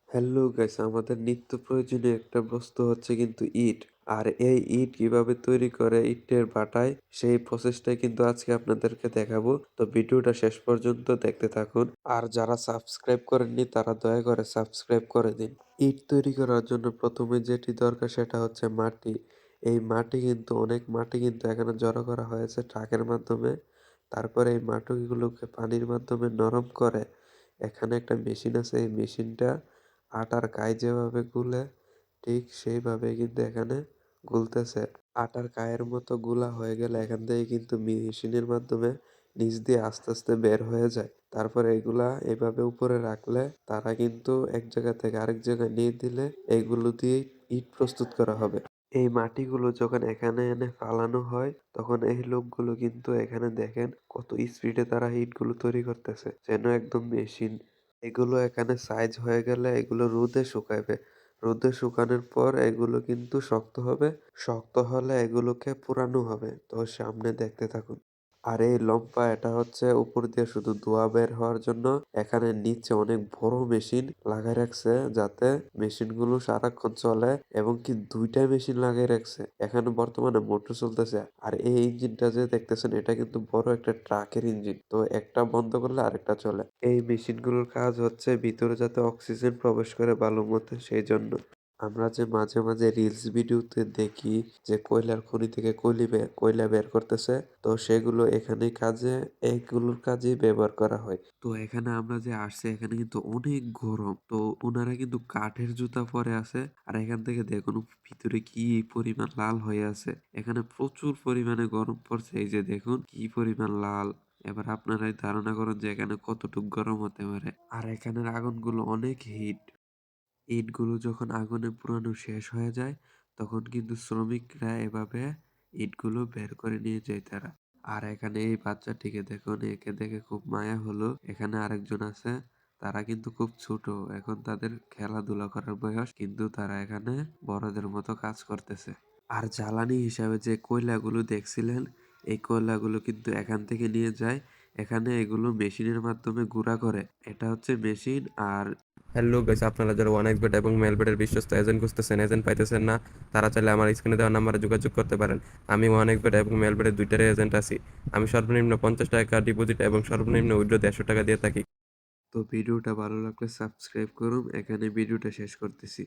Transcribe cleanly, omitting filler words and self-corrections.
Hello guys, আমাদের নিত্য প্রয়োজনীয় একটা বস্তু হচ্ছে কিন্তু ইট। আর এই ইট কিভাবে তৈরি করে ইটের ভাটায় সেই প্রসেসটাই কিন্তু আজকে আপনাদেরকে দেখাবো। তো ভিডিওটা শেষ পর্যন্ত দেখতে থাকুন। আর যারা সাবস্ক্রাইব করেননি তারা দয়া করে সাবস্ক্রাইব করে দিন। ইট তৈরি করার জন্য প্রথমে যেটি দরকার সেটা হচ্ছে মাটি। এই মাটি কিন্তু অনেক মাটি কিন্তু এখানে জড়ো করা হয়েছে ট্রাকের মাধ্যমে। তারপরে এই মাটিগুলোকে পানির মাধ্যমে নরম করে এখানে একটা মেশিন আছে। এই মেশিনটা আটার কাই যেভাবে গুলে ঠিক সেইভাবে কিন্তু এখানে গুলতেছে। আটার কায়ের মতো গুলা হয়ে গেলে এখান থেকে কিন্তু মেশিনের মাধ্যমে নিচ দিয়ে আস্তে আস্তে বের হয়ে যায়। তারপরে এগুলা এভাবে উপরে রাখলে তারা কিন্তু এক জায়গা থেকে আরেক জায়গায় নিয়ে দিলে এগুলো দিয়ে ইট প্রস্তুত করা হবে। এই মাটিগুলো যখন এখানে এনে ফালানো হয় তখন এই লোকগুলো কিন্তু এখানে দেখেন কত স্পিডে তারা ইটগুলো তৈরি করতেছে, যেন একদম মেশিন। এগুলো এখানে সাইজ হয়ে গেলে এগুলো রোদে শুকাইবে। রোদে শুকানোর পর এগুলো কিন্তু শক্ত হবে। শক্ত হলে এগুলোকে পুরানো হবে। তো সামনে দেখতে থাকুন। আর এই লম্বা এটা হচ্ছে উপর দিয়ে শুধু ধোঁয়া বের হওয়ার জন্য। এখানে নিচে অনেক বড় মেশিন লাগাই রাখছে যাতে মেশিনগুলো সারাক্ষণ চলে, এবং কি দুইটা মেশিন লাগাই রাখছে। এখানে বর্তমানে মোটর চলতেছে। আর এই ইঞ্জিনটা যে দেখতেছেন এটা কিন্তু বড় একটা ট্রাকের ইঞ্জিন। তো একটা বন্ধ করলে আরেকটা চলে। এই মেশিনগুলোর কাজ হচ্ছে ভিতরে যাতে অক্সিজেন প্রবেশ করে ভালোর মধ্যে, সেই জন্য। আমরা যে মাঝে মাঝে রিলস ভিডিওতে দেখি যে কয়লার খনি থেকে কয়লা বের করতেছে, তো সেগুলো এখানে কাজে এইগুলোর কাজে ব্যবহার করা হয়। তো এখানে আমরা যে আসছি এখানে কিন্তু অনেক গরম। তো ওনারা কিন্তু কাঠের জুতা পরে আছে। আর এখান থেকে দেখুন ভিতরে কি পরিমাণ লাল হয়ে আছে। এখানে প্রচুর পরিমাণে গরম পড়ছে, এই যে দেখুন কি পরিমাণ লাল। এবার আপনারাই ধারণা করুন যে এখানে কতটুক গরম হতে পারে। আর এখানের আগুনগুলো অনেক হিট। ইটগুলো যখন আগুনে পুরানো শেষ হয়ে যায় তখন কিন্তু শ্রমিকরা এভাবে ইটগুলো বের করে নিয়ে যায় তারা। আর এখানে এই বাচ্চাটিকে দেখুন, একে দেখে খুব মায়া হলো। এখানে আরেকজন আছে, তারা কিন্তু খুব ছোট, এখন তাদের খেলাধুলা করার বয়স, কিন্তু তারা এখানে বড়দের মতো কাজ করতেছে। আর জ্বালানি হিসাবে যে কয়লাগুলো দেখছিলেন, এই কয়লাগুলো কিন্তু এখান থেকে নিয়ে যায়। এখানে এগুলো মেশিনের মাধ্যমে গুঁড়া করে। এটা হচ্ছে মেশিন। আর হ্যালো গাইস, আপনারা যারা ওয়ান এক্সবেট এবং মেলবেটের বিশ্বস্ত এজেন্ট খুঁজতেছেন, এজেন্ট পাইতেছেন না, তারা চাইলে আমার স্ক্রিনে দেওয়া নাম্বারে যোগাযোগ করতে পারেন। আমি ওয়ান এক্সবেট এবং মেলবেটের দুইটারই এজেন্ট আছি। আমি সর্বনিম্ন 50 টাকা ডিপোজিট এবং সর্বনিম্ন উইথড্র 150 টাকা দিয়ে থাকি। তো ভিডিওটা ভালো লাগলে সাবস্ক্রাইব করুন। এখানে ভিডিওটা শেষ করতেছি।